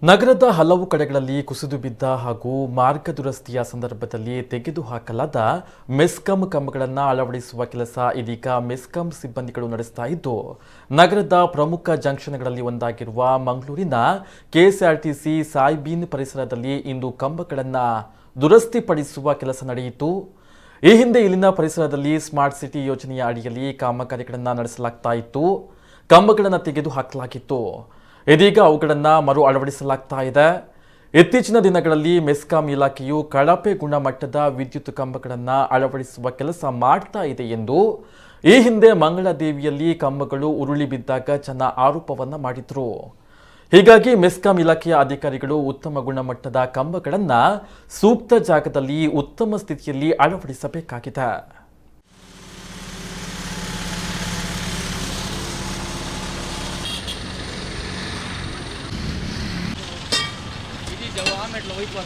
ನಗರದ ಹಲವು ಕಡೆಗಳಲ್ಲಿ ಕುಸಿದು ಬಿದ್ದ ಹಾಗೂ ಮಾರ್ಗ ದುರಸ್ತಿಯ ಸಂದರ್ಭದಲ್ಲಿ ತೆಗೆದುಹಾಕಲಾದ ಮೆಸ್ಕಾಂ ಕಂಬಗಳನ್ನು ಅಳವಡಿಸುವ ಕೆಲಸ ಇದೀಗ ಮೆಸ್ಕಾಂ ಸಿಬ್ಬಂದಿಗಳು ನಡೆಸ್ತಾ ಇದ್ದು, ನಗರದ ಪ್ರಮುಖ ಜಂಕ್ಷನ್ಗಳಲ್ಲಿ ಒಂದಾಗಿರುವ ಮಂಗಳೂರಿನ ಕೆಎಸ್ಆರ್ಟಿಸಿ ಸಾಯ್ಬೀನ್ ಪರಿಸರದಲ್ಲಿ ಇಂದು ಕಂಬಗಳನ್ನು ದುರಸ್ತಿಪಡಿಸುವ ಕೆಲಸ ನಡೆಯಿತು. ಈ ಹಿಂದೆ ಇಲ್ಲಿನ ಪರಿಸರದಲ್ಲಿ ಸ್ಮಾರ್ಟ್ ಸಿಟಿ ಯೋಜನೆಯ ಅಡಿಯಲ್ಲಿ ಕಾಮಗಾರಿಗಳನ್ನು ನಡೆಸಲಾಗ್ತಾ ಇತ್ತು. ಕಂಬಗಳನ್ನು ತೆಗೆದುಹಾಕಲಾಗಿತ್ತು. ಇದೀಗ ಅವುಗಳನ್ನು ಮರು ಅಳವಡಿಸಲಾಗ್ತಾ ಇದೆ. ಇತ್ತೀಚಿನ ದಿನಗಳಲ್ಲಿ ಮೆಸ್ಕಾಂ ಇಲಾಖೆಯು ಕಳಪೆ ಗುಣಮಟ್ಟದ ವಿದ್ಯುತ್ ಕಂಬಗಳನ್ನು ಅಳವಡಿಸುವ ಕೆಲಸ ಮಾಡ್ತಾ ಇದೆ ಎಂದು ಈ ಹಿಂದೆ ಮಂಗಳಾದೇವಿಯಲ್ಲಿ ಕಂಬಗಳು ಉರುಳಿ ಬಿದ್ದಾಗ ಜನ ಆರೋಪವನ್ನ ಮಾಡಿದ್ರು. ಹೀಗಾಗಿ ಮೆಸ್ಕಾಂ ಇಲಾಖೆಯ ಅಧಿಕಾರಿಗಳು ಉತ್ತಮ ಗುಣಮಟ್ಟದ ಕಂಬಗಳನ್ನು ಸೂಕ್ತ ಜಾಗದಲ್ಲಿ ಉತ್ತಮ ಸ್ಥಿತಿಯಲ್ಲಿ ಅಳವಡಿಸಬೇಕಾಗಿದೆ. जवाब में लोही पर